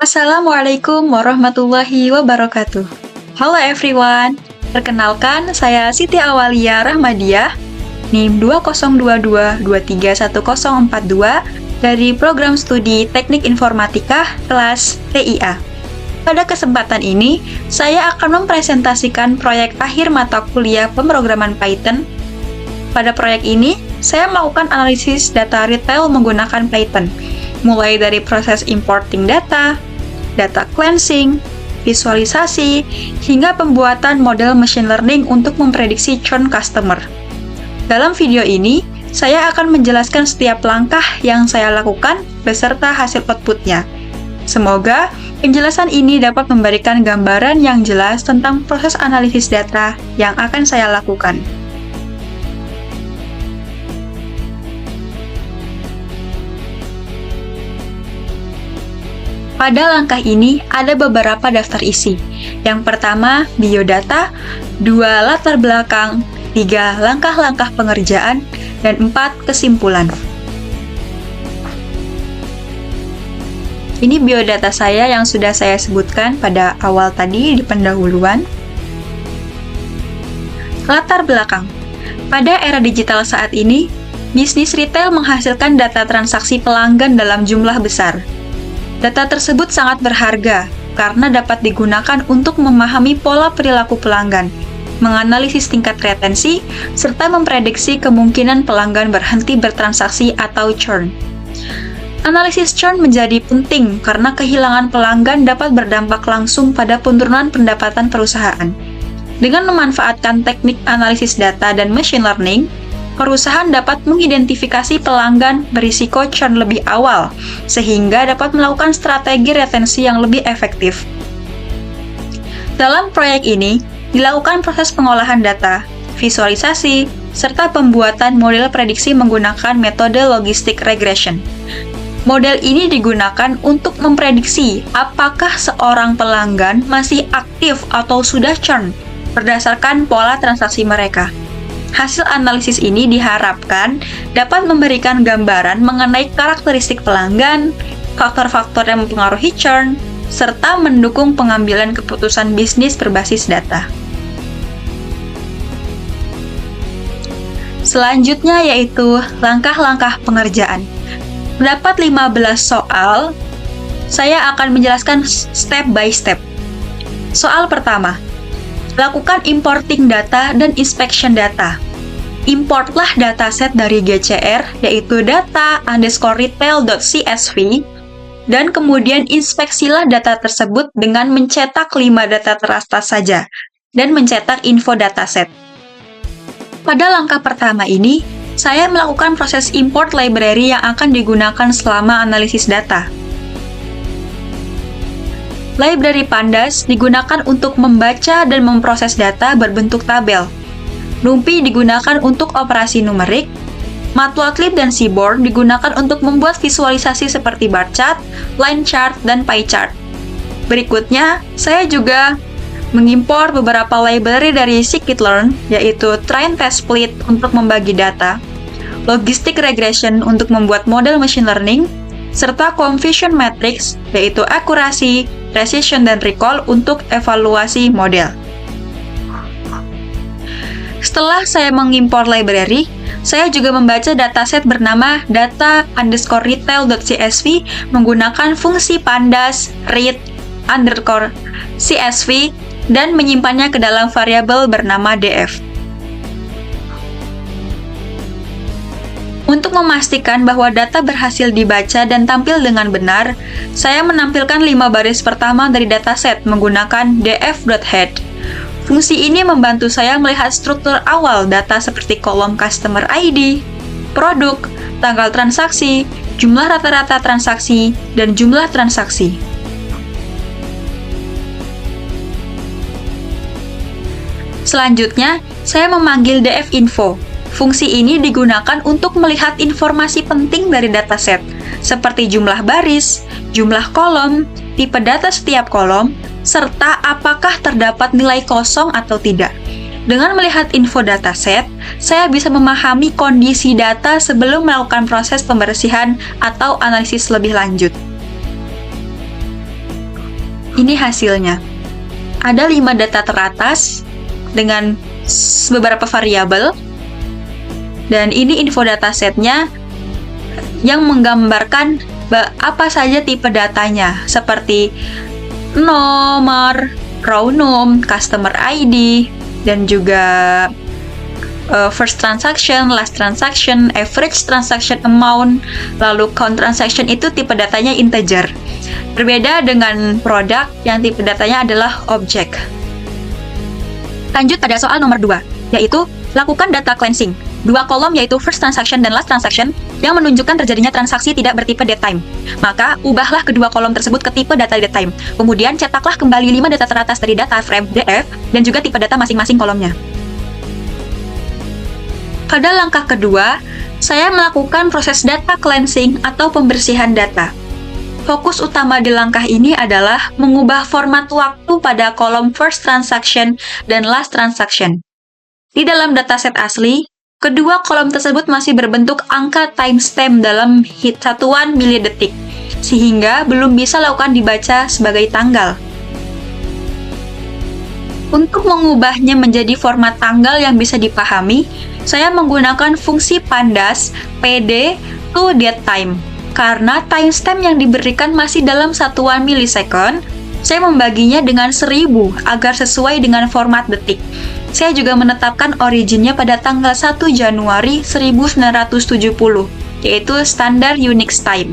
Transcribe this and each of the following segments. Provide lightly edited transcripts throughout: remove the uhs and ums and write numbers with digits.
Assalamualaikum warahmatullahi wabarakatuh. Halo everyone, perkenalkan saya Siti Awalia Rahmadiah, NIM 2022231042 dari Program Studi Teknik Informatika kelas TIA. Pada kesempatan ini, saya akan mempresentasikan proyek akhir mata kuliah pemrograman Python. Pada proyek ini, saya melakukan analisis data retail menggunakan Python, mulai dari proses importing data cleansing, visualisasi, hingga pembuatan model machine learning untuk memprediksi churn customer. Dalam video ini, saya akan menjelaskan setiap langkah yang saya lakukan beserta hasil outputnya. Semoga penjelasan ini dapat memberikan gambaran yang jelas tentang proses analisis data yang akan saya lakukan. Pada langkah ini, ada beberapa daftar isi. Yang pertama, biodata, 2 latar belakang, 3 langkah-langkah pengerjaan, dan 4 kesimpulan. Ini biodata saya yang sudah saya sebutkan pada awal tadi di pendahuluan. Latar belakang. Pada era digital saat ini, bisnis retail menghasilkan data transaksi pelanggan dalam jumlah besar. Data tersebut sangat berharga karena dapat digunakan untuk memahami pola perilaku pelanggan, menganalisis tingkat retensi, serta memprediksi kemungkinan pelanggan berhenti bertransaksi atau churn. Analisis churn menjadi penting karena kehilangan pelanggan dapat berdampak langsung pada penurunan pendapatan perusahaan. Dengan memanfaatkan teknik analisis data dan machine learning, perusahaan dapat mengidentifikasi pelanggan berisiko churn lebih awal, sehingga dapat melakukan strategi retensi yang lebih efektif. Dalam proyek ini, dilakukan proses pengolahan data, visualisasi, serta pembuatan model prediksi menggunakan metode logistic regression. Model ini digunakan untuk memprediksi apakah seorang pelanggan masih aktif atau sudah churn berdasarkan pola transaksi mereka. Hasil analisis ini diharapkan dapat memberikan gambaran mengenai karakteristik pelanggan, faktor-faktor yang mempengaruhi churn, serta mendukung pengambilan keputusan bisnis berbasis data. Selanjutnya yaitu langkah-langkah pengerjaan. Terdapat 15 soal, saya akan menjelaskan step by step. Soal pertama, lakukan importing data dan inspection data. Importlah dataset dari GCR, yaitu data_retail.csv, dan kemudian inspeksilah data tersebut dengan mencetak 5 data teratas saja, dan mencetak info dataset. Pada langkah pertama ini, saya melakukan proses import library yang akan digunakan selama analisis data. Library Pandas digunakan untuk membaca dan memproses data berbentuk tabel. NumPy digunakan untuk operasi numerik. Matplotlib dan Seaborn digunakan untuk membuat visualisasi seperti bar chart, line chart, dan pie chart. Berikutnya, saya juga mengimpor beberapa library dari scikit-learn, yaitu train test split untuk membagi data, logistic regression untuk membuat model machine learning, serta confusion matrix, yaitu akurasi, precision, dan recall untuk evaluasi model. Setelah saya mengimpor library, saya juga membaca dataset bernama data_retail.csv menggunakan fungsi pandas read_csv dan menyimpannya ke dalam variabel bernama df. Untuk memastikan bahwa data berhasil dibaca dan tampil dengan benar, saya menampilkan 5 baris pertama dari dataset menggunakan df.head. Fungsi ini membantu saya melihat struktur awal data seperti kolom customer ID, produk, tanggal transaksi, jumlah rata-rata transaksi, dan jumlah transaksi. Selanjutnya, saya memanggil df_info. Fungsi ini digunakan untuk melihat informasi penting dari dataset, seperti jumlah baris, jumlah kolom, tipe data setiap kolom, serta apakah terdapat nilai kosong atau tidak. Dengan melihat info dataset, saya bisa memahami kondisi data sebelum melakukan proses pembersihan atau analisis lebih lanjut. Ini hasilnya. Ada 5 data teratas dengan beberapa variabel, dan ini info datasetnya yang menggambarkan apa saja tipe datanya, seperti nomor, row num, customer ID, dan juga first transaction, last transaction, average transaction amount, lalu count transaction itu tipe datanya integer. Berbeda dengan produk yang tipe datanya adalah objek. Lanjut pada soal nomor 2, yaitu lakukan data cleansing. 2 kolom yaitu first transaction dan last transaction yang menunjukkan terjadinya transaksi tidak bertipe datetime. Maka, ubahlah kedua kolom tersebut ke tipe data datetime. Kemudian, cetaklah kembali 5 data teratas dari data frame DF dan juga tipe data masing-masing kolomnya. Pada langkah kedua, saya melakukan proses data cleansing atau pembersihan data. Fokus utama di langkah ini adalah mengubah format waktu pada kolom first transaction dan last transaction. Di dalam dataset asli, kedua kolom tersebut masih berbentuk angka timestamp dalam satuan milidetik, sehingga belum bisa lakukan dibaca sebagai tanggal. Untuk mengubahnya menjadi format tanggal yang bisa dipahami, saya menggunakan fungsi pandas pd to datetime. Karena timestamp yang diberikan masih dalam satuan milisecond, saya membaginya dengan 1000 agar sesuai dengan format detik. Saya juga menetapkan originnya pada tanggal 1 Januari 1970, yaitu standar Unix time.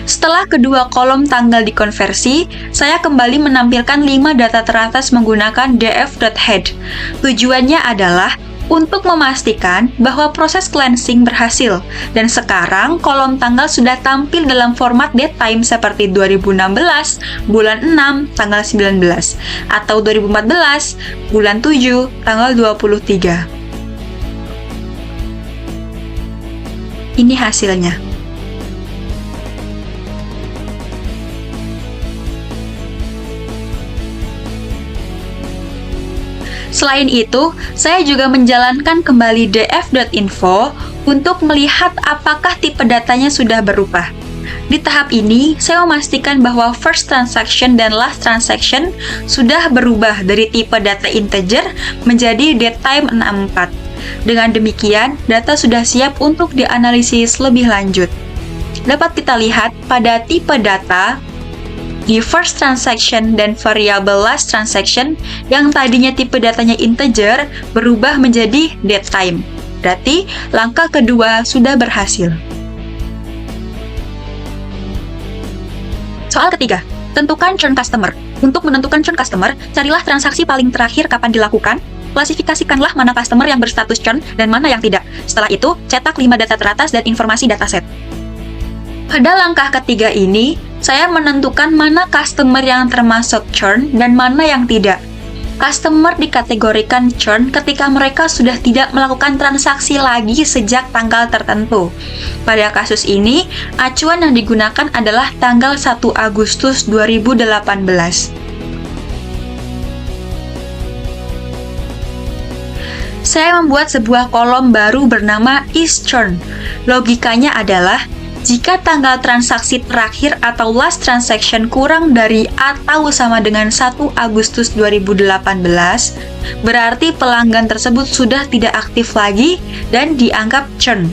Setelah kedua kolom tanggal dikonversi, saya kembali menampilkan 5 data teratas menggunakan df.head. Tujuannya adalah untuk memastikan bahwa proses cleansing berhasil, dan sekarang kolom tanggal sudah tampil dalam format datetime seperti 2016, bulan 6, tanggal 19, atau 2014, bulan 7, tanggal 23. Ini hasilnya. Selain itu, saya juga menjalankan kembali df.info untuk melihat apakah tipe datanya sudah berubah. Di tahap ini, saya memastikan bahwa first transaction dan last transaction sudah berubah dari tipe data integer menjadi datetime 64. Dengan demikian, data sudah siap untuk dianalisis lebih lanjut. Dapat kita lihat pada tipe data di first transaction dan variabel last transaction yang tadinya tipe datanya integer berubah menjadi datetime. Berarti langkah kedua sudah berhasil. Soal ketiga, tentukan churn customer. Untuk menentukan churn customer, carilah transaksi paling terakhir kapan dilakukan, klasifikasikanlah mana customer yang berstatus churn dan mana yang tidak. Setelah itu, cetak 5 data teratas dan informasi dataset. Pada langkah ketiga ini, saya menentukan mana customer yang termasuk churn dan mana yang tidak. Customer dikategorikan churn ketika mereka sudah tidak melakukan transaksi lagi sejak tanggal tertentu. Pada kasus ini, acuan yang digunakan adalah tanggal 1 Agustus 2018. Saya membuat sebuah kolom baru bernama isChurn. Logikanya adalah, jika tanggal transaksi terakhir atau last transaction kurang dari atau sama dengan 1 Agustus 2018, berarti pelanggan tersebut sudah tidak aktif lagi dan dianggap churn.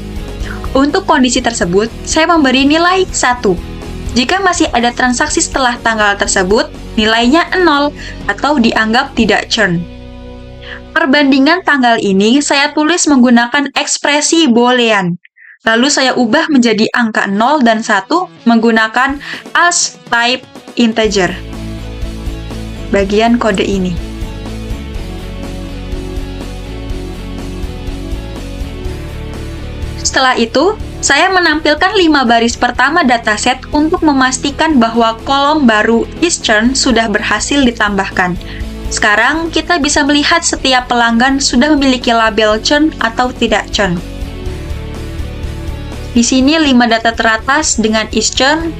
Untuk kondisi tersebut, saya memberi nilai 1. Jika masih ada transaksi setelah tanggal tersebut, nilainya 0 atau dianggap tidak churn. Perbandingan tanggal ini saya tulis menggunakan ekspresi boolean. Lalu saya ubah menjadi angka 0 dan 1 menggunakan as type integer. Bagian kode ini. Setelah itu, saya menampilkan 5 baris pertama dataset untuk memastikan bahwa kolom baru isChurn sudah berhasil ditambahkan. Sekarang, kita bisa melihat setiap pelanggan sudah memiliki label churn atau tidak churn. Di sini 5 data teratas dengan isChurn,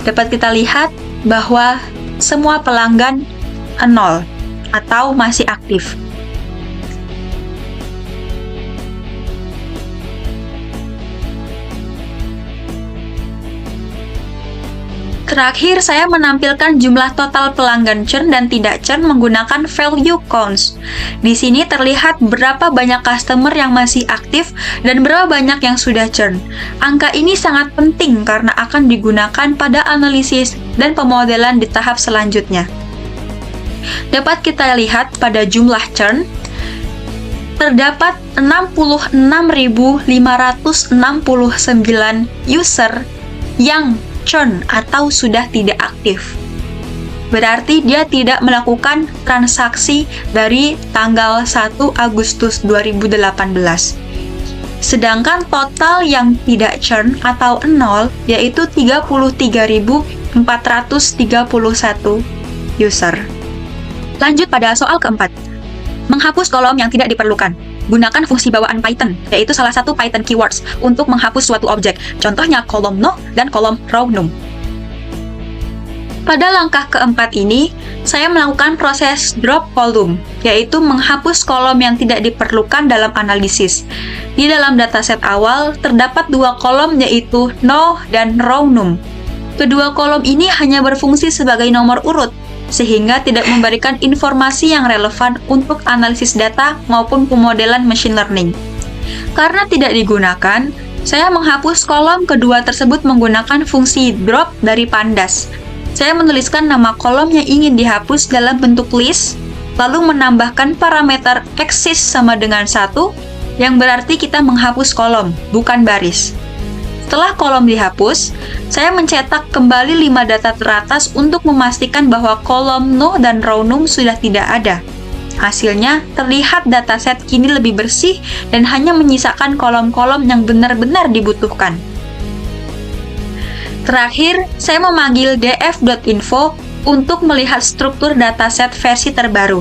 dapat kita lihat bahwa semua pelanggan 0 atau masih aktif. Terakhir, saya menampilkan jumlah total pelanggan churn dan tidak churn menggunakan value counts. Di sini terlihat berapa banyak customer yang masih aktif dan berapa banyak yang sudah churn. Angka ini sangat penting karena akan digunakan pada analisis dan pemodelan di tahap selanjutnya. Dapat kita lihat pada jumlah churn, terdapat 66.569 user yang churn atau sudah tidak aktif. Berarti dia tidak melakukan transaksi dari tanggal 1 Agustus 2018. Sedangkan total yang tidak churn atau 0 yaitu 33.431 user. Lanjut pada soal keempat. Menghapus kolom yang tidak diperlukan. Gunakan fungsi bawaan Python, yaitu salah satu Python keywords, untuk menghapus suatu objek. Contohnya kolom no dan kolom row num. Pada langkah keempat ini, saya melakukan proses drop column, yaitu menghapus kolom yang tidak diperlukan dalam analisis. Di dalam dataset awal, terdapat dua kolom yaitu no dan row num. Kedua kolom ini hanya berfungsi sebagai nomor urut, sehingga tidak memberikan informasi yang relevan untuk analisis data maupun pemodelan machine learning. Karena tidak digunakan, saya menghapus kolom kedua tersebut menggunakan fungsi drop dari Pandas. Saya menuliskan nama kolom yang ingin dihapus dalam bentuk list, lalu menambahkan parameter axis sama dengan 1, yang berarti kita menghapus kolom, bukan baris. Setelah kolom dihapus, saya mencetak kembali 5 data teratas untuk memastikan bahwa kolom no dan row num sudah tidak ada. Hasilnya, terlihat dataset kini lebih bersih dan hanya menyisakan kolom-kolom yang benar-benar dibutuhkan. Terakhir, saya memanggil df.info untuk melihat struktur dataset versi terbaru.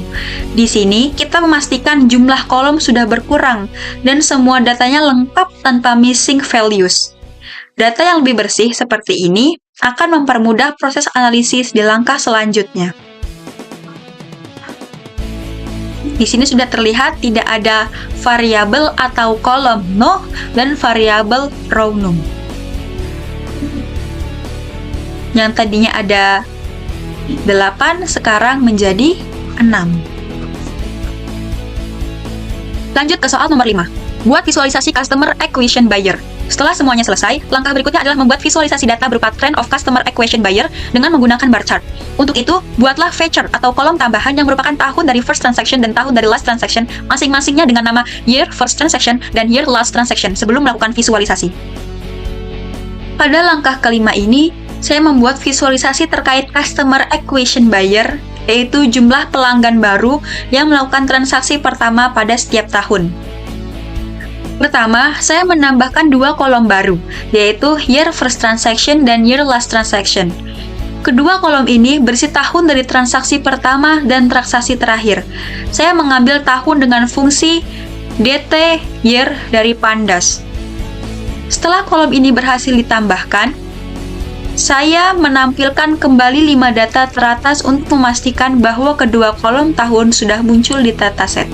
Di sini, kita memastikan jumlah kolom sudah berkurang dan semua datanya lengkap tanpa missing values. Data yang lebih bersih seperti ini akan mempermudah proses analisis di langkah selanjutnya. Di sini sudah terlihat tidak ada variabel atau kolom no dan variabel row num. Yang tadinya ada 8 sekarang menjadi 6. Lanjut ke soal nomor 5. Buat visualisasi Customer Acquisition Buyer. Setelah semuanya selesai, langkah berikutnya adalah membuat visualisasi data berupa Trend of Customer Acquisition Buyer dengan menggunakan bar chart. Untuk itu, buatlah feature atau kolom tambahan yang merupakan tahun dari first transaction dan tahun dari last transaction, masing-masingnya dengan nama year first transaction dan year last transaction sebelum melakukan visualisasi. Pada langkah kelima ini, saya membuat visualisasi terkait Customer Acquisition Buyer, yaitu jumlah pelanggan baru yang melakukan transaksi pertama pada setiap tahun. Pertama, saya menambahkan 2 kolom baru, yaitu year first transaction dan year last transaction. Kedua kolom ini berisi tahun dari transaksi pertama dan transaksi terakhir. Saya mengambil tahun dengan fungsi dt year dari Pandas. Setelah kolom ini berhasil ditambahkan, saya menampilkan kembali 5 data teratas untuk memastikan bahwa kedua kolom tahun sudah muncul di dataset.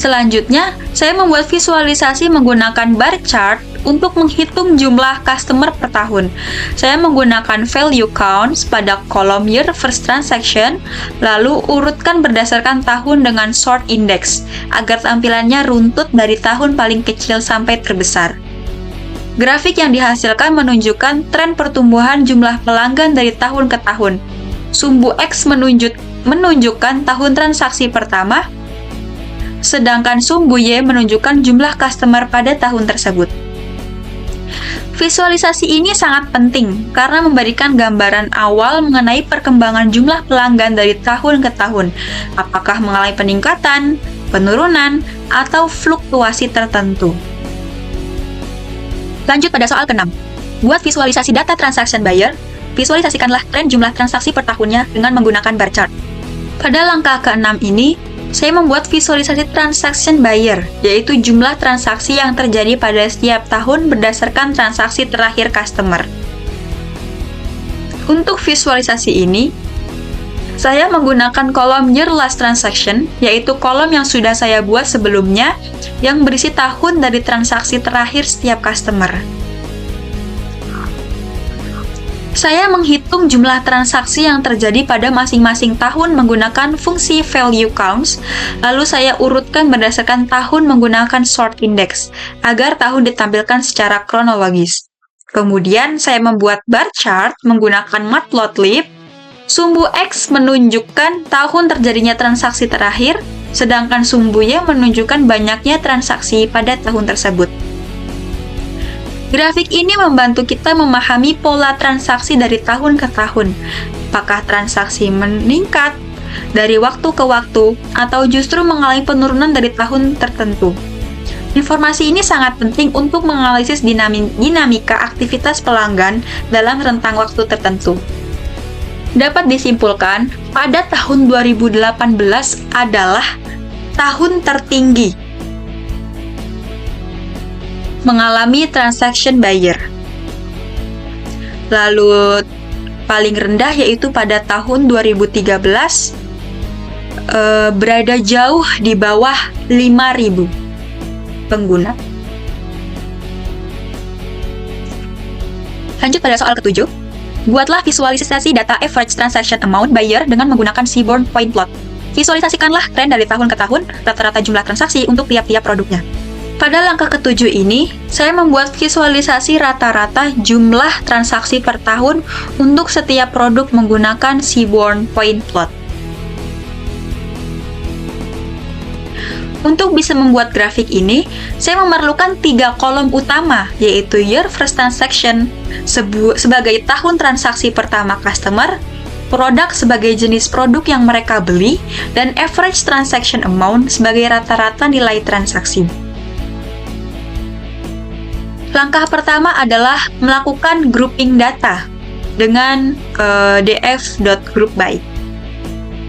Selanjutnya, saya membuat visualisasi menggunakan bar chart untuk menghitung jumlah customer per tahun. Saya menggunakan value counts pada kolom year first transaction, lalu urutkan berdasarkan tahun dengan sort index, agar tampilannya runtut dari tahun paling kecil sampai terbesar. Grafik yang dihasilkan menunjukkan tren pertumbuhan jumlah pelanggan dari tahun ke tahun. Sumbu X menunjukkan tahun transaksi pertama, sedangkan sumbu Y menunjukkan jumlah customer pada tahun tersebut. Visualisasi ini sangat penting karena memberikan gambaran awal mengenai perkembangan jumlah pelanggan dari tahun ke tahun, apakah mengalami peningkatan, penurunan, atau fluktuasi tertentu. Lanjut pada soal ke-6. Buat visualisasi data transaction buyer, visualisasikanlah tren jumlah transaksi per tahunnya dengan menggunakan bar chart. Pada langkah ke-6 ini, saya membuat visualisasi transaction buyer, yaitu jumlah transaksi yang terjadi pada setiap tahun berdasarkan transaksi terakhir customer. Untuk visualisasi ini, Saya menggunakan kolom Year Last Transaction, yaitu kolom yang sudah saya buat sebelumnya, yang berisi tahun dari transaksi terakhir setiap customer. Saya menghitung jumlah transaksi yang terjadi pada masing-masing tahun menggunakan fungsi value counts, lalu saya urutkan berdasarkan tahun menggunakan sort index, agar tahun ditampilkan secara kronologis. Kemudian saya membuat bar chart menggunakan matplotlib. Sumbu X menunjukkan tahun terjadinya transaksi terakhir, sedangkan sumbu Y menunjukkan banyaknya transaksi pada tahun tersebut. Grafik ini membantu kita memahami pola transaksi dari tahun ke tahun. Apakah transaksi meningkat dari waktu ke waktu, atau justru mengalami penurunan dari tahun tertentu. Informasi ini sangat penting untuk menganalisis dinamika aktivitas pelanggan dalam rentang waktu tertentu. Dapat disimpulkan, pada tahun 2018 adalah tahun tertinggi mengalami transaction buyer. Lalu paling rendah yaitu pada tahun 2013 berada jauh di bawah 5.000 pengguna. Lanjut pada soal ketujuh. Buatlah visualisasi data average transaction amount buyer dengan menggunakan Seaborn Point Plot. Visualisasikanlah tren dari tahun ke tahun, rata-rata jumlah transaksi untuk tiap-tiap produknya. Pada langkah ketujuh ini, saya membuat visualisasi rata-rata jumlah transaksi per tahun untuk setiap produk menggunakan Seaborn Point Plot. Untuk bisa membuat grafik ini, saya memerlukan 3 kolom utama, yaitu Year First Transaction sebagai tahun transaksi pertama customer, produk sebagai jenis produk yang mereka beli, dan Average Transaction Amount sebagai rata-rata nilai transaksi. Langkah pertama adalah melakukan grouping data dengan df.groupby.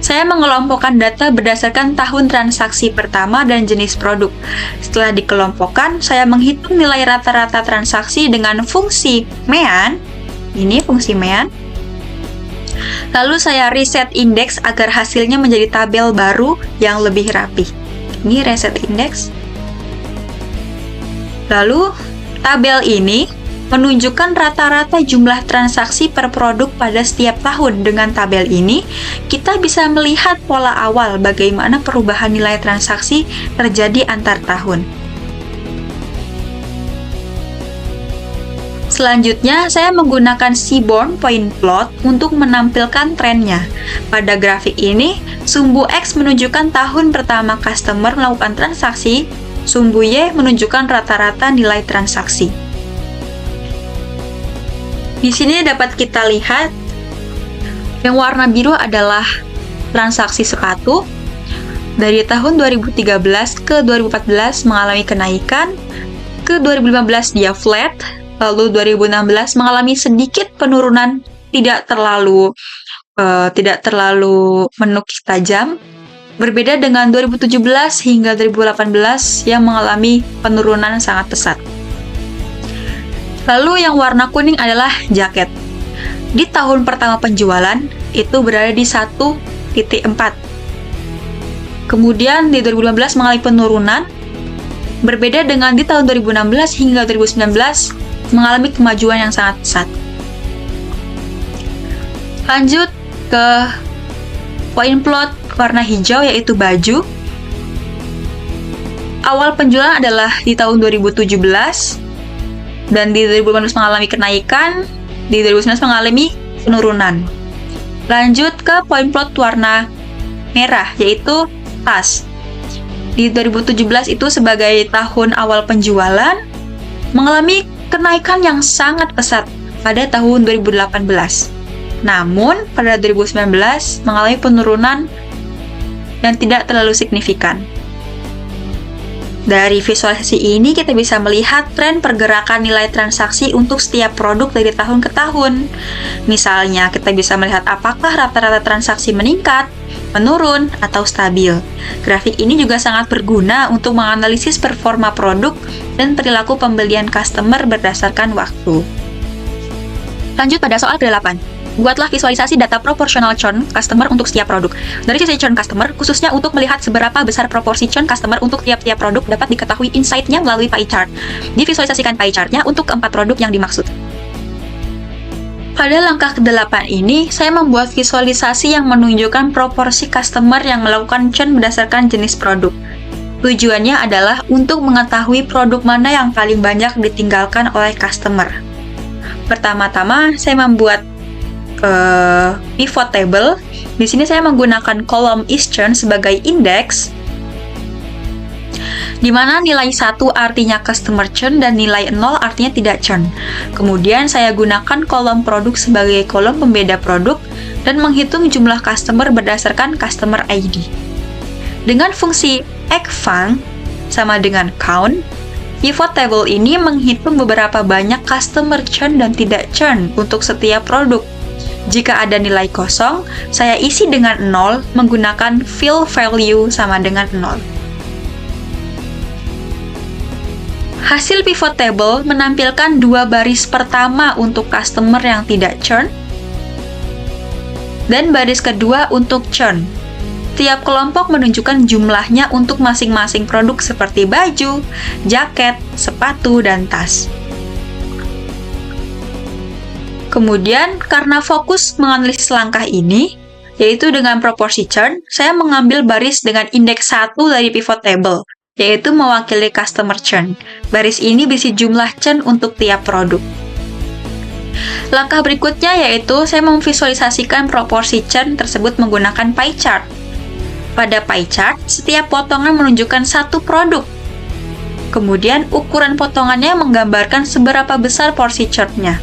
Saya mengelompokkan data berdasarkan tahun transaksi pertama dan jenis produk. Setelah dikelompokkan, saya menghitung nilai rata-rata transaksi dengan fungsi MEAN. Ini fungsi MEAN. Lalu saya reset index agar hasilnya menjadi tabel baru yang lebih rapi. Ini reset index. Lalu tabel ini menunjukkan rata-rata jumlah transaksi per produk pada setiap tahun. Dengan tabel ini, kita bisa melihat pola awal bagaimana perubahan nilai transaksi terjadi antar tahun. Selanjutnya, saya menggunakan Seaborn Point Plot untuk menampilkan trennya. Pada grafik ini, sumbu X menunjukkan tahun pertama customer melakukan transaksi, sumbu Y menunjukkan rata-rata nilai transaksi. Di sini dapat kita lihat yang warna biru adalah transaksi sepatu. Dari tahun 2013 ke 2014 mengalami kenaikan, ke 2015 dia flat, lalu 2016 mengalami sedikit penurunan, tidak terlalu menukik tajam. Berbeda dengan 2017 hingga 2018 yang mengalami penurunan sangat pesat. Lalu yang warna kuning adalah jaket. Di tahun pertama penjualan, itu berada di 1.4. Kemudian di 2015 mengalami penurunan. Berbeda dengan di tahun 2016 hingga 2019 mengalami kemajuan yang sangat pesat. Lanjut ke point plot warna hijau, yaitu baju. Awal penjualan adalah di tahun 2017 dan di 2018 mengalami kenaikan, di 2019 mengalami penurunan. Lanjut ke point plot warna merah, yaitu tas. Di 2017 itu sebagai tahun awal penjualan mengalami kenaikan yang sangat pesat pada tahun 2018. Namun pada 2019 mengalami penurunan dan tidak terlalu signifikan. Dari visualisasi ini kita bisa melihat tren pergerakan nilai transaksi untuk setiap produk dari tahun ke tahun. Misalnya, kita bisa melihat apakah rata-rata transaksi meningkat, menurun, atau stabil. Grafik ini juga sangat berguna untuk menganalisis performa produk dan perilaku pembelian customer berdasarkan waktu. Lanjut pada soal ke-8. Buatlah visualisasi data proportional churn customer untuk setiap produk. Dari sisi churn customer, khususnya untuk melihat seberapa besar proporsi churn customer untuk tiap-tiap produk dapat diketahui insight-nya melalui pie chart. Divisualisasikan pie chart-nya untuk keempat produk yang dimaksud. Pada langkah ke-8 ini, saya membuat visualisasi yang menunjukkan proporsi customer yang melakukan churn berdasarkan jenis produk. Tujuannya adalah untuk mengetahui produk mana yang paling banyak ditinggalkan oleh customer. Pertama-tama, saya membuat pivot table. Di sini saya menggunakan kolom is churn sebagai indeks, di mana nilai 1 artinya customer churn dan nilai 0 artinya tidak churn. Kemudian saya gunakan kolom produk sebagai kolom pembeda produk dan menghitung jumlah customer berdasarkan customer ID. Dengan fungsi ECFUNC sama dengan count, pivot table ini menghitung beberapa banyak customer churn dan tidak churn untuk setiap produk. Jika ada nilai kosong, saya isi dengan 0 menggunakan fill value sama dengan 0. Hasil pivot table menampilkan dua baris pertama untuk customer yang tidak churn dan baris kedua untuk churn. Tiap kelompok menunjukkan jumlahnya untuk masing-masing produk seperti baju, jaket, sepatu, dan tas. Kemudian, karena fokus menganalisis langkah ini, yaitu dengan proporsi churn, saya mengambil baris dengan indeks 1 dari pivot table, yaitu mewakili customer churn. Baris ini berisi jumlah churn untuk tiap produk. Langkah berikutnya yaitu saya memvisualisasikan proporsi churn tersebut menggunakan pie chart. Pada pie chart, setiap potongan menunjukkan satu produk. Kemudian, ukuran potongannya menggambarkan seberapa besar porsi churn-nya.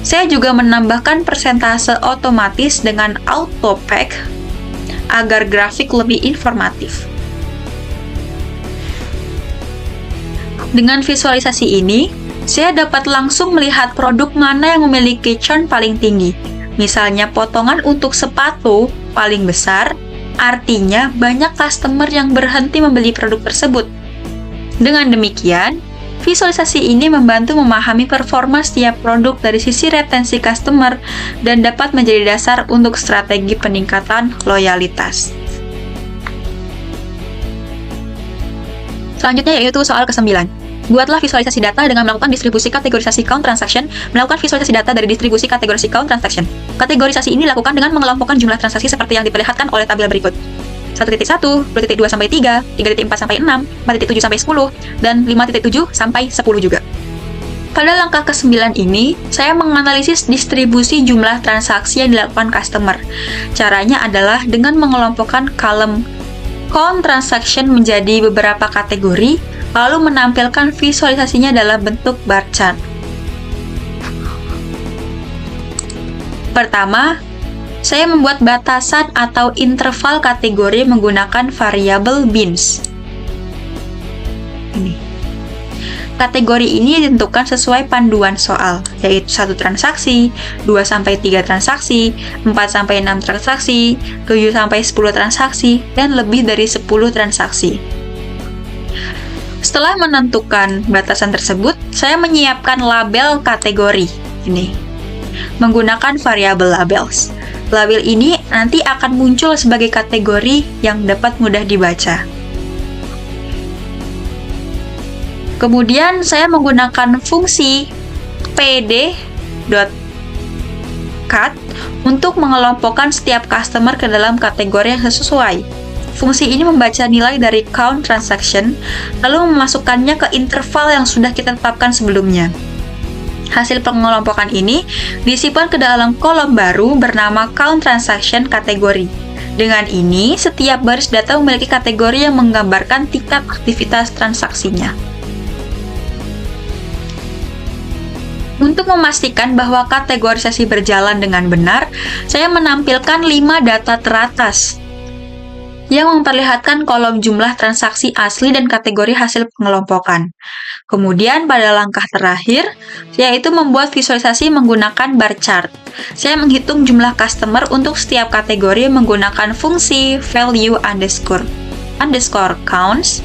Saya juga menambahkan persentase otomatis dengan auto-pack agar grafik lebih informatif. Dengan visualisasi ini, saya dapat langsung melihat produk mana yang memiliki churn paling tinggi. Misalnya potongan untuk sepatu paling besar, artinya banyak customer yang berhenti membeli produk tersebut. Dengan demikian, visualisasi ini membantu memahami performa setiap produk dari sisi retensi customer dan dapat menjadi dasar untuk strategi peningkatan loyalitas. Selanjutnya yaitu soal ke-9. Buatlah visualisasi data dengan melakukan distribusi kategorisasi count transaction, melakukan visualisasi data dari distribusi kategorisasi count transaction. Kategorisasi ini dilakukan dengan mengelompokkan jumlah transaksi seperti yang diperlihatkan oleh tabel berikut. 1.1, 2.2 sampai 3, 3.4 sampai 6, 4.7 sampai 10, dan 5.7 sampai 10 juga. Pada langkah ke-9 ini, saya menganalisis distribusi jumlah transaksi yang dilakukan customer. Caranya adalah dengan mengelompokkan kolom count transaction menjadi beberapa kategori, lalu menampilkan visualisasinya dalam bentuk bar chart. Pertama, saya membuat batasan atau interval kategori menggunakan variabel bins. Ini. Kategori ini ditentukan sesuai panduan soal, yaitu 1 transaksi, 2-3 transaksi, 4-6 transaksi, 7-10 transaksi, dan lebih dari 10 transaksi. Setelah menentukan batasan tersebut, saya menyiapkan label kategori. Ini. Menggunakan variabel labels. Label ini nanti akan muncul sebagai kategori yang dapat mudah dibaca. Kemudian saya menggunakan fungsi pd.cut untuk mengelompokkan setiap customer ke dalam kategori yang sesuai. Fungsi ini membaca nilai dari count transaction, lalu memasukkannya ke interval yang sudah kita tetapkan sebelumnya. Hasil pengelompokan ini disimpan ke dalam kolom baru bernama count transaction kategori. Dengan ini, setiap baris data memiliki kategori yang menggambarkan tingkat aktivitas transaksinya. Untuk memastikan bahwa kategorisasi berjalan dengan benar, saya menampilkan 5 data teratas yang memperlihatkan kolom jumlah transaksi asli dan kategori hasil pengelompokan. Kemudian pada langkah terakhir, yaitu membuat visualisasi menggunakan bar chart. Saya menghitung jumlah customer untuk setiap kategori menggunakan fungsi value underscore counts,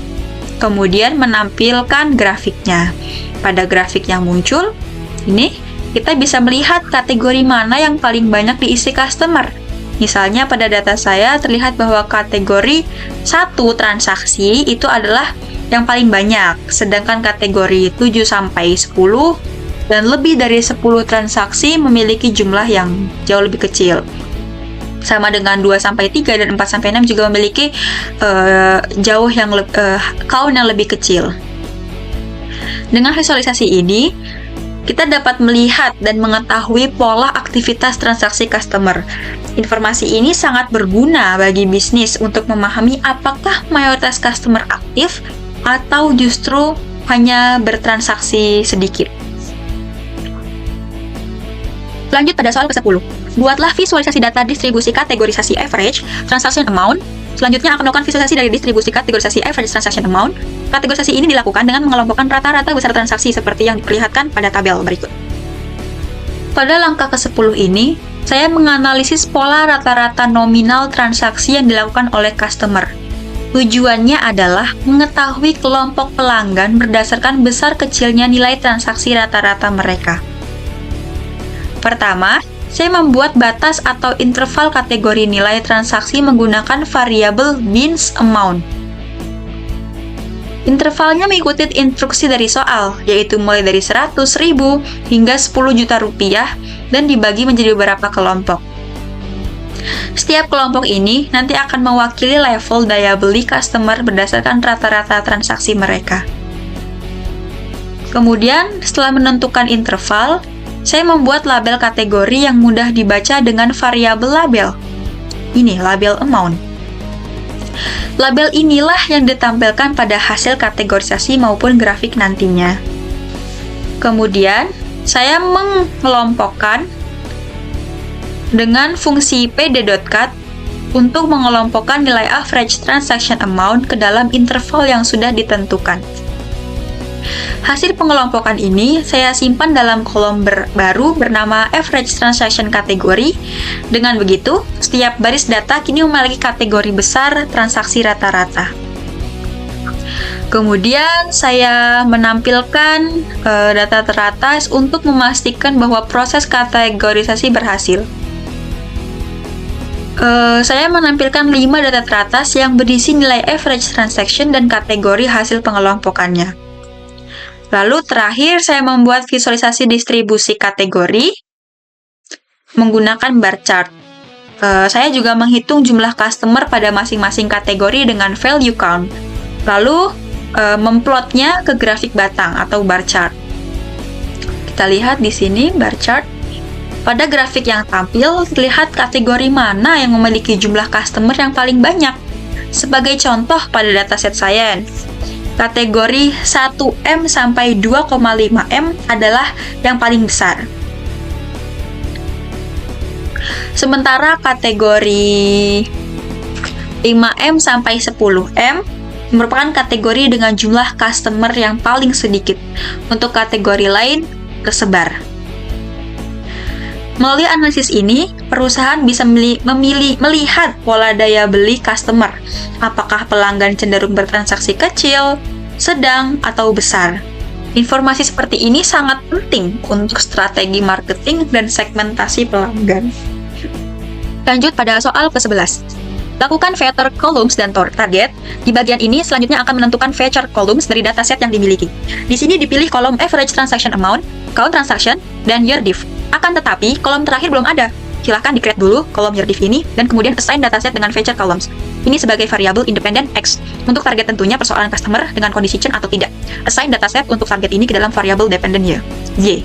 kemudian menampilkan grafiknya. Pada grafik yang muncul, ini kita bisa melihat kategori mana yang paling banyak diisi customer. Misalnya pada data saya terlihat bahwa kategori 1 transaksi itu adalah yang paling banyak, sedangkan kategori 7 sampai 10 dan lebih dari 10 transaksi memiliki jumlah yang jauh lebih kecil. Sama dengan 2 sampai 3 dan 4 sampai 6 juga memiliki kaum yang lebih kecil. Dengan visualisasi ini, kita dapat melihat dan mengetahui pola aktivitas transaksi customer. Informasi ini sangat berguna bagi bisnis untuk memahami apakah mayoritas customer aktif atau justru hanya bertransaksi sedikit. Lanjut pada soal ke-10. Buatlah visualisasi data distribusi kategorisasi average transaction amount. Selanjutnya akan melakukan visualisasi dari distribusi kategorisasi average transaction amount. Kategorisasi ini dilakukan dengan mengelompokkan rata-rata besar transaksi seperti yang diperlihatkan pada tabel berikut. Pada langkah ke-10 ini, saya menganalisis pola rata-rata nominal transaksi yang dilakukan oleh customer. Tujuannya adalah mengetahui kelompok pelanggan berdasarkan besar kecilnya nilai transaksi rata-rata mereka. Pertama, saya membuat batas atau interval kategori nilai transaksi menggunakan variabel beans amount. Intervalnya mengikuti instruksi dari soal, yaitu mulai dari 100.000 hingga 10 juta rupiah dan dibagi menjadi beberapa kelompok. Setiap kelompok ini nanti akan mewakili level daya beli customer berdasarkan rata-rata transaksi mereka. Kemudian, setelah menentukan interval, saya membuat label kategori yang mudah dibaca dengan variabel label. Ini label amount. Label inilah yang ditampilkan pada hasil kategorisasi maupun grafik nantinya. Kemudian, saya mengelompokkan dengan fungsi pd.cut untuk mengelompokkan nilai average transaction amount ke dalam interval yang sudah ditentukan. Hasil pengelompokan ini saya simpan dalam kolom baru bernama average transaction kategori. Dengan begitu, setiap baris data kini memiliki kategori besar transaksi rata-rata. Kemudian saya menampilkan data teratas untuk memastikan bahwa proses kategorisasi berhasil. Saya menampilkan 5 data teratas yang berisi nilai average transaction dan kategori hasil pengelompokannya. Lalu terakhir saya membuat visualisasi distribusi kategori menggunakan bar chart. Saya juga menghitung jumlah customer pada masing-masing kategori dengan value count. Lalu memplotnya ke grafik batang atau bar chart. Kita lihat di sini bar chart. Pada grafik yang tampil terlihat kategori mana yang memiliki jumlah customer yang paling banyak. Sebagai contoh pada dataset saya, kategori 1M sampai 2,5M adalah yang paling besar. Sementara kategori 5M sampai 10M merupakan kategori dengan jumlah customer yang paling sedikit. Untuk kategori lain tersebar. Melalui analisis ini, perusahaan bisa melihat pola daya beli customer. Apakah pelanggan cenderung bertransaksi kecil, sedang, atau besar. Informasi seperti ini sangat penting untuk strategi marketing dan segmentasi pelanggan. Lanjut pada soal ke-11. Lakukan feature columns dan target. Di bagian ini selanjutnya akan menentukan feature columns dari dataset yang dimiliki. Di sini dipilih kolom average transaction amount, count transaction, dan year diff. Akan tetapi, kolom terakhir belum ada. Silahkan di-create dulu kolom year diff ini, dan kemudian assign dataset dengan feature columns. Ini sebagai variabel independent X. Untuk target tentunya persoalan customer dengan kondisi churn atau tidak. Assign dataset untuk target ini ke dalam variabel dependent Y.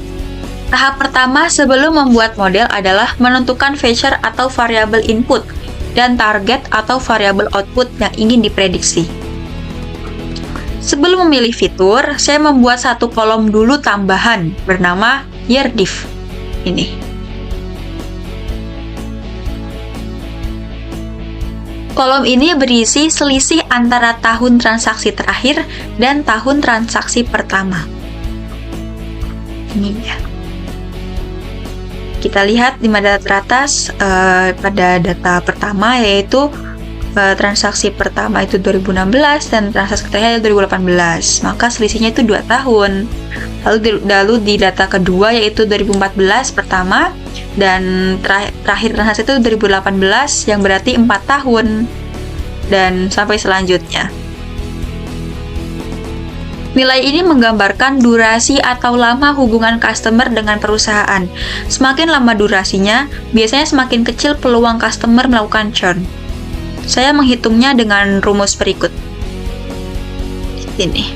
Tahap pertama sebelum membuat model adalah menentukan feature atau variabel input, dan target atau variabel output yang ingin diprediksi. Sebelum memilih fitur, saya membuat satu kolom dulu tambahan bernama year diff. Ini. Kolom ini berisi selisih antara tahun transaksi terakhir dan tahun transaksi pertama. Ini ya. Kita lihat di data teratas pada data pertama yaitu transaksi pertama itu 2016 dan transaksi terakhir 2018. Maka selisihnya itu 2 tahun. Lalu di data kedua yaitu 2014 pertama, dan terakhir transaksi itu 2018 yang berarti 4 tahun, dan sampai selanjutnya. Nilai ini menggambarkan durasi atau lama hubungan customer dengan perusahaan. Semakin lama durasinya, biasanya semakin kecil peluang customer melakukan churn. Saya menghitungnya dengan rumus berikut. Ini.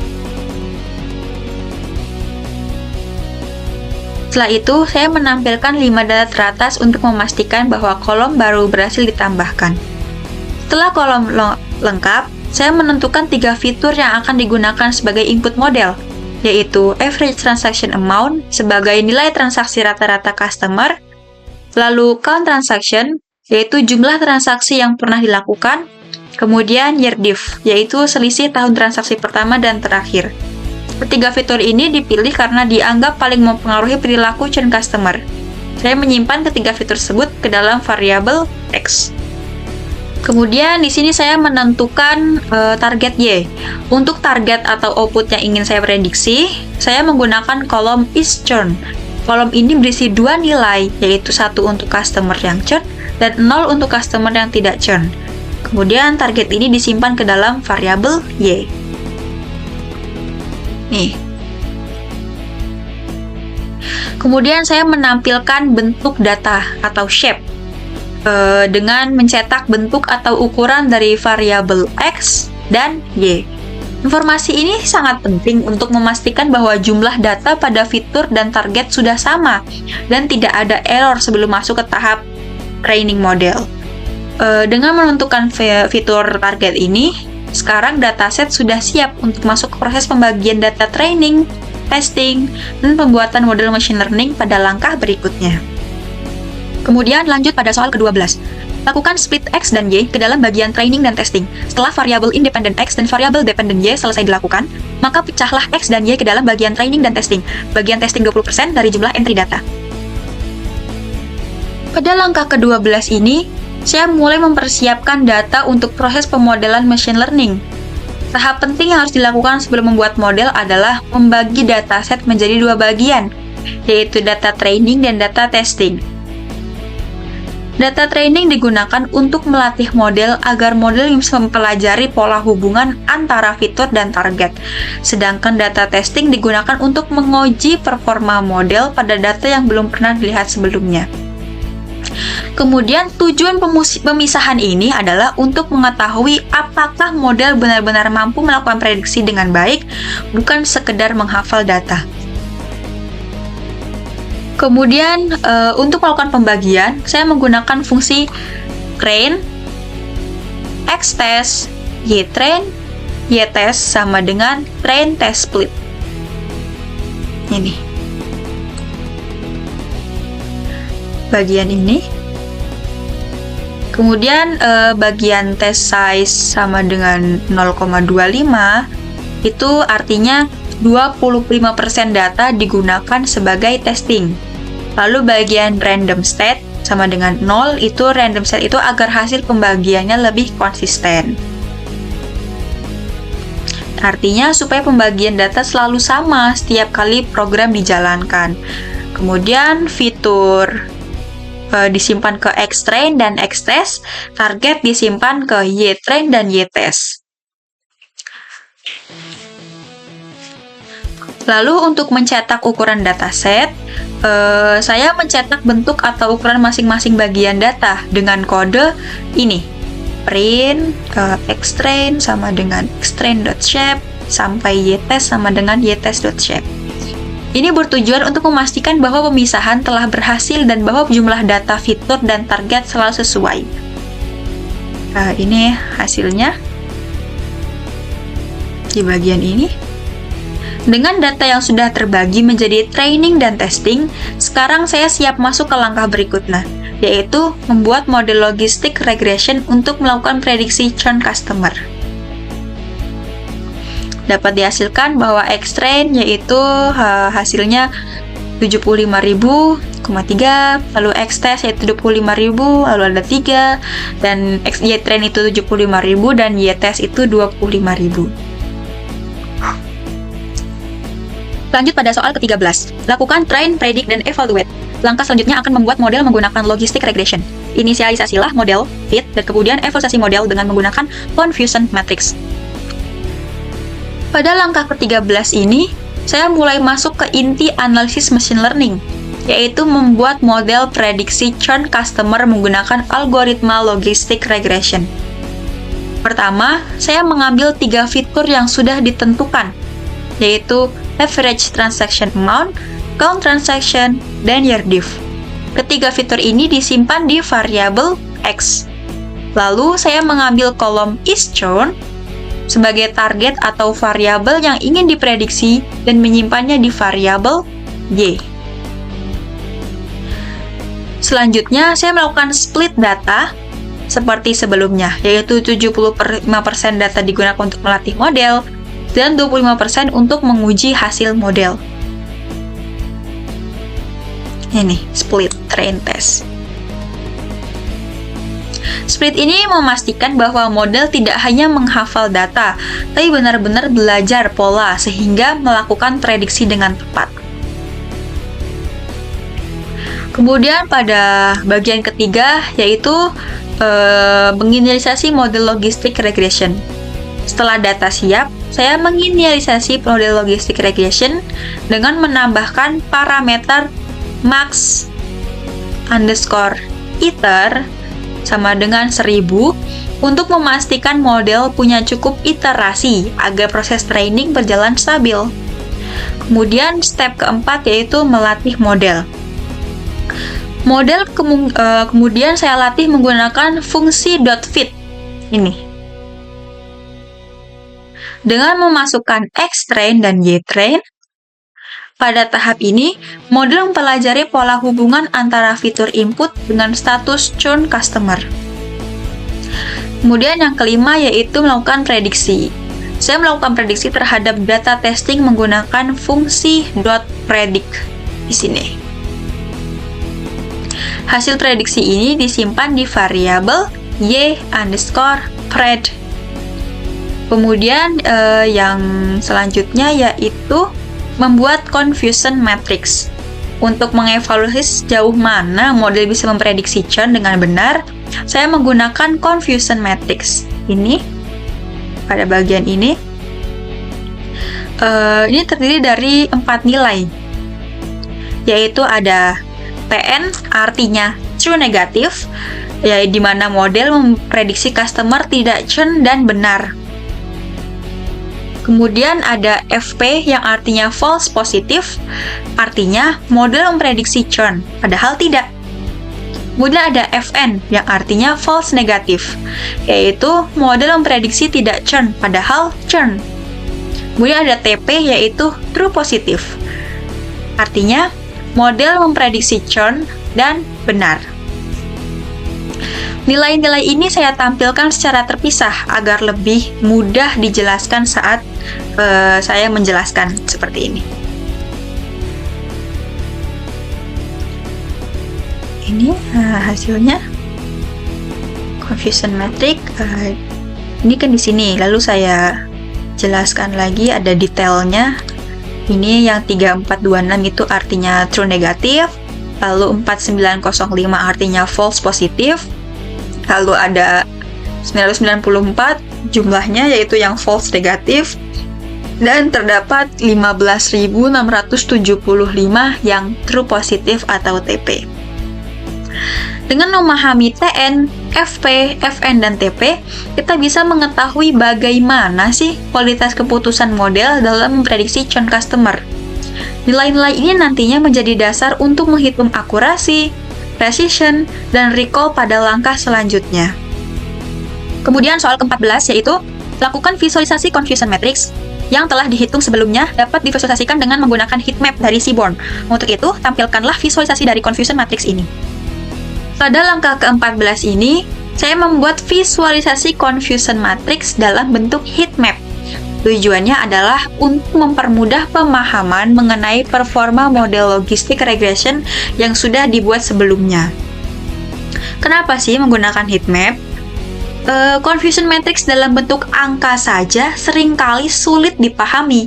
Setelah itu, saya menampilkan 5 data teratas untuk memastikan bahwa kolom baru berhasil ditambahkan. Setelah kolom lengkap, saya menentukan 3 fitur yang akan digunakan sebagai input model, yaitu average transaction amount sebagai nilai transaksi rata-rata customer, lalu count transaction, yaitu jumlah transaksi yang pernah dilakukan, kemudian year diff, yaitu selisih tahun transaksi pertama dan terakhir. Ketiga fitur ini dipilih karena dianggap paling mempengaruhi perilaku churn customer. Saya menyimpan ketiga fitur tersebut ke dalam variabel X. Kemudian di sini saya menentukan target Y. Untuk target atau output yang ingin saya prediksi, saya menggunakan kolom is churn. Kolom ini berisi 2 nilai, yaitu 1 untuk customer yang churn dan 0 untuk customer yang tidak churn. Kemudian target ini disimpan ke dalam variabel Y. Nih. Kemudian saya menampilkan bentuk data atau shape dengan mencetak bentuk atau ukuran dari variabel X dan Y. Informasi ini sangat penting untuk memastikan bahwa jumlah data pada fitur dan target sudah sama dan tidak ada error sebelum masuk ke tahap training model. Dengan menentukan fitur target ini, sekarang dataset sudah siap untuk masuk ke proses pembagian data training, testing, dan pembuatan model machine learning pada langkah berikutnya. Kemudian lanjut pada soal ke-12. Lakukan split X dan Y ke dalam bagian training dan testing. Setelah variabel independent X dan variabel dependent Y selesai dilakukan, maka pecahlah X dan Y ke dalam bagian training dan testing. Bagian testing 20% dari jumlah entry data. Pada langkah ke-12 ini, saya mulai mempersiapkan data untuk proses pemodelan machine learning. Tahap penting yang harus dilakukan sebelum membuat model adalah membagi dataset menjadi 2 bagian, yaitu data training dan data testing. Data training digunakan untuk melatih model agar model bisa mempelajari pola hubungan antara fitur dan target. Sedangkan data testing digunakan untuk menguji performa model pada data yang belum pernah dilihat sebelumnya. Kemudian tujuan pemisahan ini adalah untuk mengetahui apakah model benar-benar mampu melakukan prediksi dengan baik, bukan sekedar menghafal data. Kemudian untuk melakukan pembagian, saya menggunakan fungsi train, xtest, ytrain, ytest sama dengan train test split. Ini. Bagian ini. Kemudian bagian test size sama dengan 0,25, itu artinya 25% data digunakan sebagai testing. Lalu bagian random state sama dengan 0, itu random state itu agar hasil pembagiannya lebih konsisten. Artinya supaya pembagian data selalu sama setiap kali program dijalankan. Kemudian fitur disimpan ke xtrain dan xtest, target disimpan ke ytrain dan ytest. Lalu untuk mencetak ukuran dataset, saya mencetak bentuk atau ukuran masing-masing bagian data dengan kode ini. Print xtrain sama dengan xtrain.shape sampai ytest sama dengan ytest.shape. Ini bertujuan untuk memastikan bahwa pemisahan telah berhasil dan bahwa jumlah data fitur dan target selalu sesuai. Ini hasilnya di bagian ini. Dengan data yang sudah terbagi menjadi training dan testing, sekarang saya siap masuk ke langkah berikutnya, yaitu membuat model logistik regression untuk melakukan prediksi churn customer. Dapat dihasilkan bahwa xtrain yaitu hasilnya 75.000,3, lalu xtest yaitu 25.000, lalu ada 3, dan ytrain itu 75.000 dan ytest itu 25.000. Lanjut pada soal ke-13. Lakukan train, predict, dan evaluate. Langkah selanjutnya akan membuat model menggunakan logistic regression. Inisialisasilah model, fit, dan kemudian evaluasi model dengan menggunakan confusion matrix. Pada langkah ke-13 ini, saya mulai masuk ke inti analisis machine learning, yaitu membuat model prediksi churn customer menggunakan algoritma logistic regression. Pertama, saya mengambil 3 fitur yang sudah ditentukan, yaitu average transaction amount, count transaction, dan year diff. Ketiga fitur ini disimpan di variabel X. Lalu saya mengambil kolom isChurn sebagai target atau variabel yang ingin diprediksi dan menyimpannya di variabel Y. Selanjutnya, saya melakukan split data seperti sebelumnya, yaitu 75% data digunakan untuk melatih model dan 25% untuk menguji hasil model. Ini split train test. Split ini memastikan bahwa model tidak hanya menghafal data, tapi benar-benar belajar pola sehingga melakukan prediksi dengan tepat. Kemudian pada bagian ketiga yaitu menginisialisasi model logistic regression. Setelah data siap, saya menginisialisasi model logistic regression dengan menambahkan parameter max underscore iter sama dengan 1000 untuk memastikan model punya cukup iterasi agar proses training berjalan stabil. Kemudian step keempat yaitu melatih model. Model kemudian saya latih menggunakan fungsi .fit ini. Dengan memasukkan X-train dan Y-train, pada tahap ini, model mempelajari pola hubungan antara fitur input dengan status churn customer. Kemudian yang kelima yaitu melakukan prediksi. Saya melakukan prediksi terhadap data testing menggunakan fungsi .predict di sini. Hasil prediksi ini disimpan di variabel y_pred. Kemudian yang selanjutnya yaitu membuat confusion matrix. Untuk mengevaluasi sejauh mana model bisa memprediksi churn dengan benar, saya menggunakan confusion matrix. Ini pada bagian ini. Ini terdiri dari 4 nilai, yaitu ada PN artinya true negatif, ya di mana model memprediksi customer tidak churn dan benar. Kemudian ada FP yang artinya false positif, artinya model memprediksi churn, padahal tidak. Kemudian ada FN yang artinya false negatif, yaitu model memprediksi tidak churn, padahal churn. Kemudian ada TP yaitu true positif, artinya model memprediksi churn dan benar. Nilai-nilai ini saya tampilkan secara terpisah agar lebih mudah dijelaskan saat saya menjelaskan seperti ini. Ini hasilnya confusion matrix. Ini kan di sini. Lalu saya jelaskan lagi, ada detailnya. Ini yang 3426 itu artinya true negatif, lalu 4905 artinya false positif, lalu ada 994 jumlahnya yaitu yang false negatif, dan terdapat 15.675 yang true positif atau TP. Dengan memahami TN, FP, FN, dan TP, kita bisa mengetahui bagaimana sih kualitas keputusan model dalam memprediksi churn customer. Nilai-nilai ini nantinya menjadi dasar untuk menghitung akurasi, precision, dan recall pada langkah selanjutnya. Kemudian soal ke-14 yaitu lakukan visualisasi confusion matrix yang telah dihitung sebelumnya dapat divisualisasikan dengan menggunakan heatmap dari Seaborn. Untuk itu, tampilkanlah visualisasi dari confusion matrix ini. Pada langkah ke-14 ini, saya membuat visualisasi confusion matrix dalam bentuk heatmap. Tujuannya adalah untuk mempermudah pemahaman mengenai performa model logistic regression yang sudah dibuat sebelumnya. Kenapa sih menggunakan heatmap? Confusion matrix dalam bentuk angka saja seringkali sulit dipahami,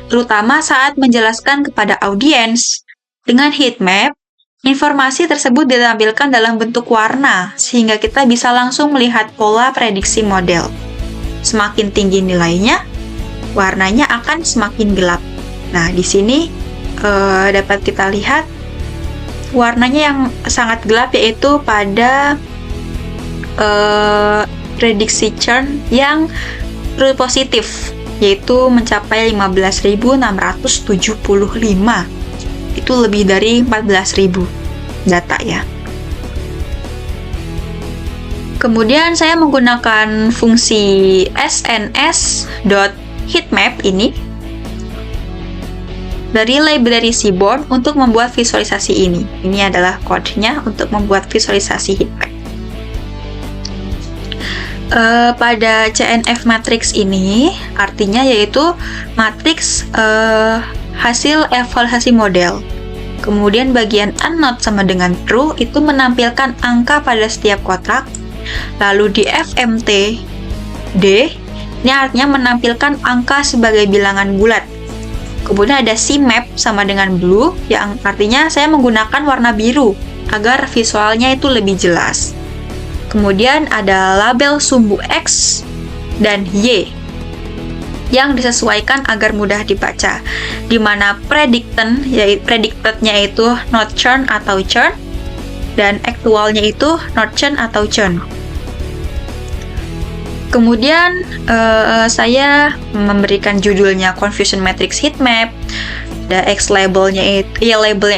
terutama saat menjelaskan kepada audiens. Dengan heat map, informasi tersebut ditampilkan dalam bentuk warna, sehingga kita bisa langsung melihat pola prediksi model. Semakin tinggi nilainya, warnanya akan semakin gelap. Nah, di sini dapat kita lihat warnanya yang sangat gelap, yaitu pada prediksi churn yang true positif, yaitu mencapai 15.675. Itu lebih dari 14.000 data ya. Kemudian saya menggunakan fungsi sns.heatmap ini dari library Seaborn untuk membuat visualisasi ini. Ini adalah kodenya untuk membuat visualisasi heatmap. Pada CNF matrix ini artinya yaitu matriks hasil evaluasi model. Kemudian bagian unknown sama dengan true itu menampilkan angka pada setiap kotak. Lalu di FMT D ini artinya menampilkan angka sebagai bilangan bulat. Kemudian ada CMap sama dengan blue yang artinya saya menggunakan warna biru agar visualnya itu lebih jelas. Kemudian ada label sumbu X dan Y yang disesuaikan agar mudah dibaca, di mana predicted-nya itu not churn atau churn, dan actualnya itu not churn atau churn. Kemudian saya memberikan judulnya Confusion Matrix Heatmap, ada X labelnya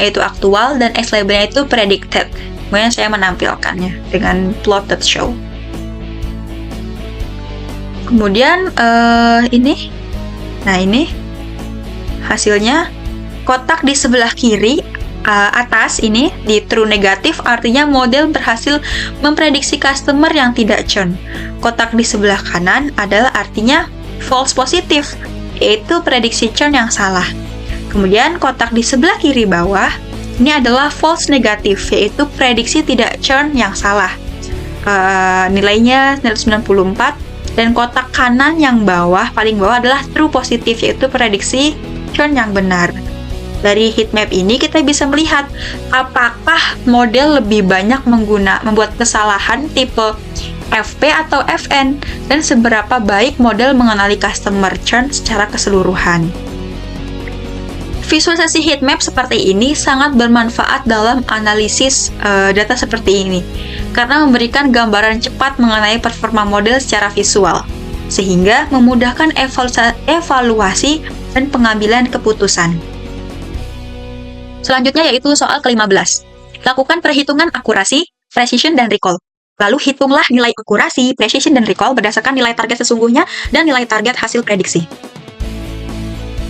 itu aktual dan X labelnya itu predicted. Kemudian saya menampilkannya dengan plotted show. Kemudian ini hasilnya. Kotak di sebelah kiri atas ini di true negatif artinya model berhasil memprediksi customer yang tidak churn. Kotak di sebelah kanan adalah artinya false positif, yaitu prediksi churn yang salah. Kemudian kotak di sebelah kiri bawah ini adalah false negatif, yaitu prediksi tidak churn yang salah. Nilainya 94. Dan kotak kanan yang paling bawah adalah true positif, yaitu prediksi churn yang benar. Dari heatmap ini kita bisa melihat apakah model lebih banyak membuat kesalahan tipe FP atau FN, dan seberapa baik model mengenali customer churn secara keseluruhan. Visualisasi heatmap seperti ini sangat bermanfaat dalam analisis data seperti ini, karena memberikan gambaran cepat mengenai performa model secara visual, sehingga memudahkan evaluasi dan pengambilan keputusan. Selanjutnya yaitu soal ke-15. Lakukan perhitungan akurasi, precision, dan recall. Lalu hitunglah nilai akurasi, precision, dan recall berdasarkan nilai target sesungguhnya dan nilai target hasil prediksi.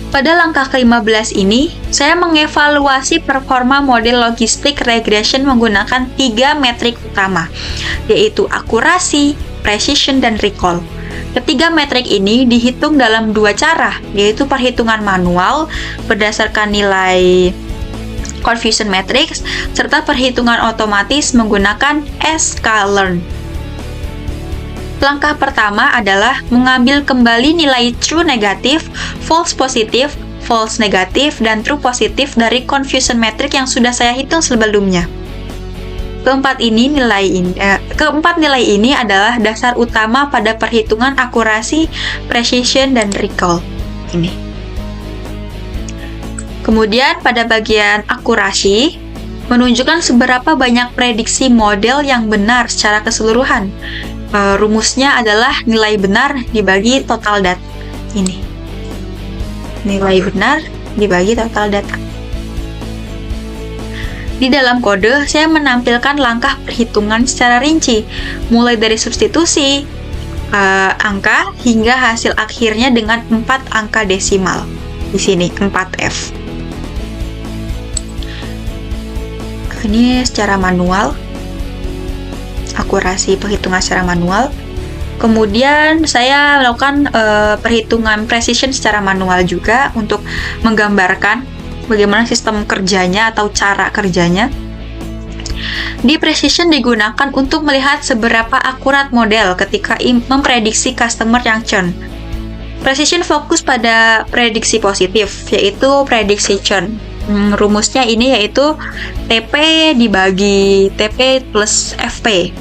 Pada langkah ke-15 ini, saya mengevaluasi performa model logistik regression menggunakan 3 metrik utama, yaitu akurasi, precision, dan recall. Ketiga metrik ini dihitung dalam 2 cara, yaitu perhitungan manual berdasarkan nilai confusion matrix, serta perhitungan otomatis menggunakan sklearn. Langkah pertama adalah mengambil kembali nilai true negatif, false positif, false negatif, dan true positif dari confusion matrix yang sudah saya hitung sebelumnya. Keempat nilai ini adalah dasar utama pada perhitungan akurasi, precision, dan recall. Ini. Kemudian pada bagian akurasi, menunjukkan seberapa banyak prediksi model yang benar secara keseluruhan. Rumusnya adalah nilai benar dibagi total data. Ini. Nilai benar dibagi total data. Di dalam kode, saya menampilkan langkah perhitungan secara rinci, mulai dari substitusi angka hingga hasil akhirnya dengan 4 angka desimal. Di sini 4F. Ini secara manual, akurasi perhitungan secara manual. Kemudian saya melakukan perhitungan precision secara manual juga untuk menggambarkan bagaimana sistem kerjanya atau cara kerjanya. Di precision digunakan untuk melihat seberapa akurat model ketika memprediksi customer yang churn. Precision fokus pada prediksi positif, yaitu prediksi churn. Rumusnya ini yaitu TP dibagi TP plus FP.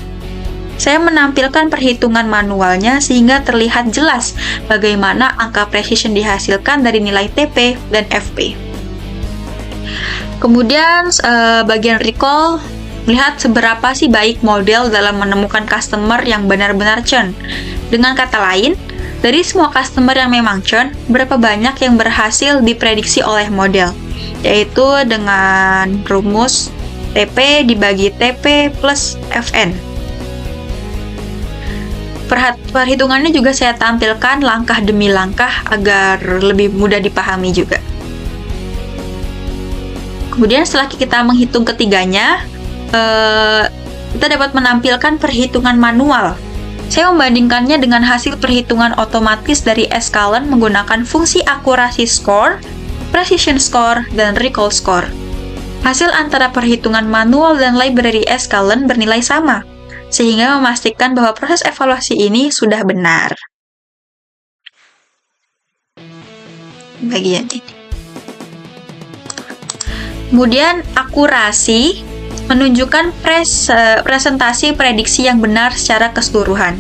Saya menampilkan perhitungan manualnya sehingga terlihat jelas bagaimana angka precision dihasilkan dari nilai TP dan FP. Kemudian bagian recall, melihat seberapa sih baik model dalam menemukan customer yang benar-benar churn. Dengan kata lain, dari semua customer yang memang churn, berapa banyak yang berhasil diprediksi oleh model, yaitu dengan rumus TP dibagi TP plus FN. Perhitungannya juga saya tampilkan langkah demi langkah agar lebih mudah dipahami juga. Kemudian setelah kita menghitung ketiganya, kita dapat menampilkan perhitungan manual. Saya membandingkannya dengan hasil perhitungan otomatis dari Escalent menggunakan fungsi akurasi score, precision score, dan recall score. Hasil antara perhitungan manual dan library Escalent bernilai sama, sehingga memastikan bahwa proses evaluasi ini sudah benar. Bagian ini. Kemudian akurasi menunjukkan presentasi prediksi yang benar secara keseluruhan.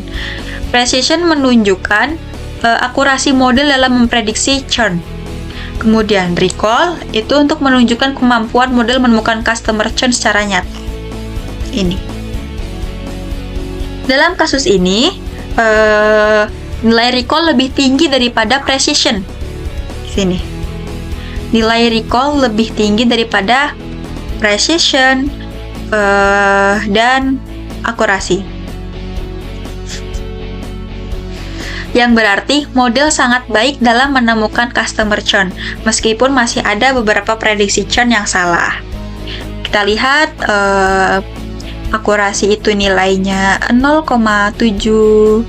Precision menunjukkan akurasi model dalam memprediksi churn. Kemudian recall itu untuk menunjukkan kemampuan model menemukan customer churn secara nyata. Ini. Dalam kasus ini, nilai recall lebih tinggi daripada precision. Sini. Nilai recall lebih tinggi daripada precision dan akurasi. Yang berarti model sangat baik dalam menemukan customer churn, meskipun masih ada beberapa prediksi churn yang salah. Kita lihat akurasi itu nilainya 0,7640,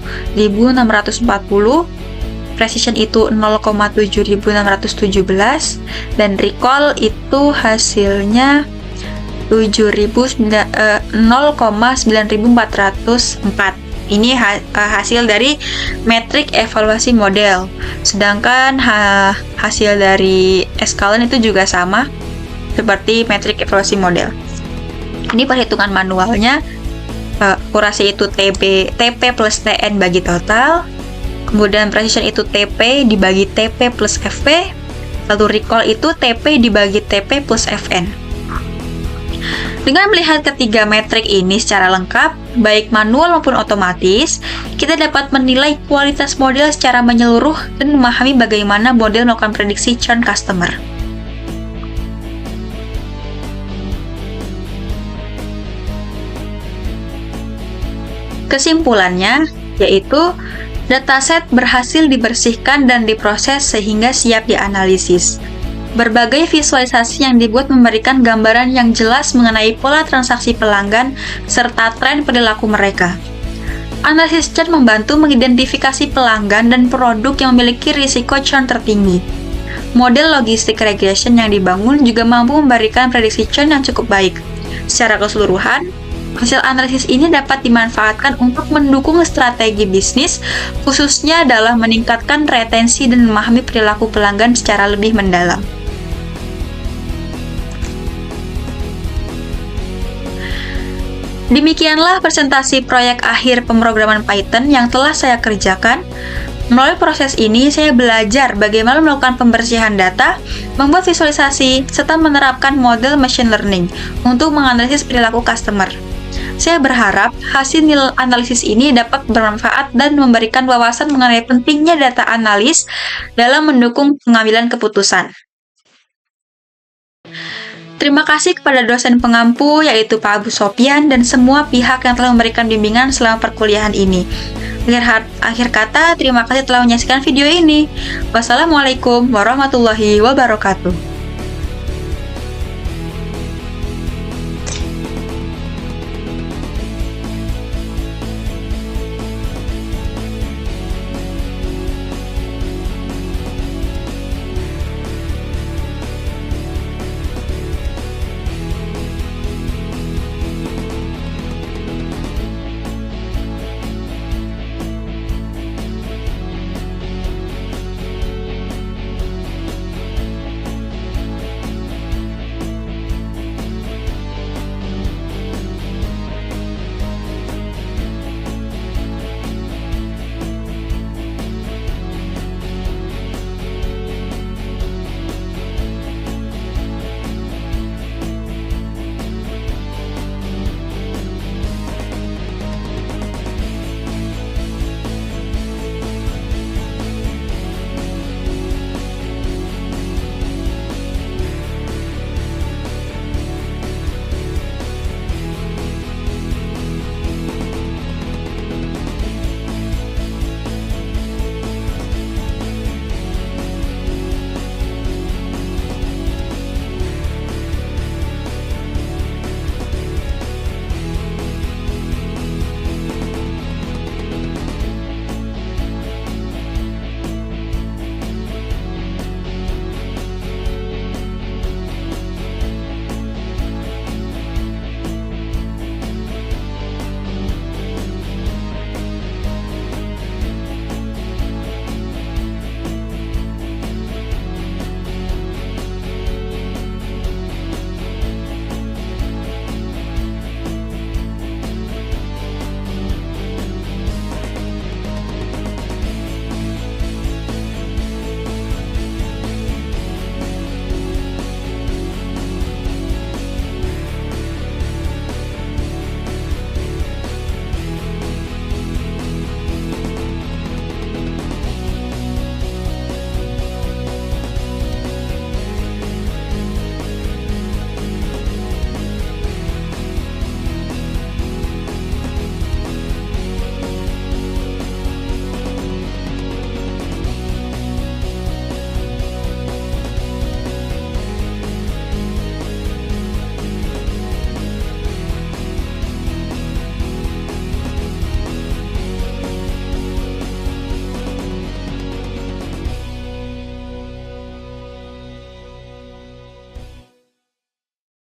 precision itu 0,7617, dan recall itu hasilnya 0,9404. Ini hasil dari metrik evaluasi model. Sedangkan hasil dari Escalent itu juga sama seperti metrik evaluasi model. Ini perhitungan manualnya. Akurasi itu TP plus TN bagi total. Kemudian precision itu TP dibagi TP plus FP. Lalu recall itu TP dibagi TP plus FN. Dengan melihat ketiga metrik ini secara lengkap, baik manual maupun otomatis, kita dapat menilai kualitas model secara menyeluruh dan memahami bagaimana model melakukan prediksi churn customer. Kesimpulannya, yaitu dataset berhasil dibersihkan dan diproses sehingga siap dianalisis. Berbagai visualisasi yang dibuat memberikan gambaran yang jelas mengenai pola transaksi pelanggan serta tren perilaku mereka. Analisis churn membantu mengidentifikasi pelanggan dan produk yang memiliki risiko churn tertinggi. Model logistik regression yang dibangun juga mampu memberikan prediksi churn yang cukup baik. Secara keseluruhan, hasil analisis ini dapat dimanfaatkan untuk mendukung strategi bisnis, khususnya dalam meningkatkan retensi dan memahami perilaku pelanggan secara lebih mendalam. Demikianlah presentasi proyek akhir pemrograman Python yang telah saya kerjakan. Melalui proses ini, saya belajar bagaimana melakukan pembersihan data, membuat visualisasi, serta menerapkan model machine learning untuk menganalisis perilaku customer. Saya berharap hasil analisis ini dapat bermanfaat dan memberikan wawasan mengenai pentingnya data analis dalam mendukung pengambilan keputusan. Terima kasih kepada dosen pengampu yaitu Pak Abu Sopyan dan semua pihak yang telah memberikan bimbingan selama perkuliahan ini. Akhir kata, terima kasih telah menyaksikan video ini. Wassalamualaikum warahmatullahi wabarakatuh.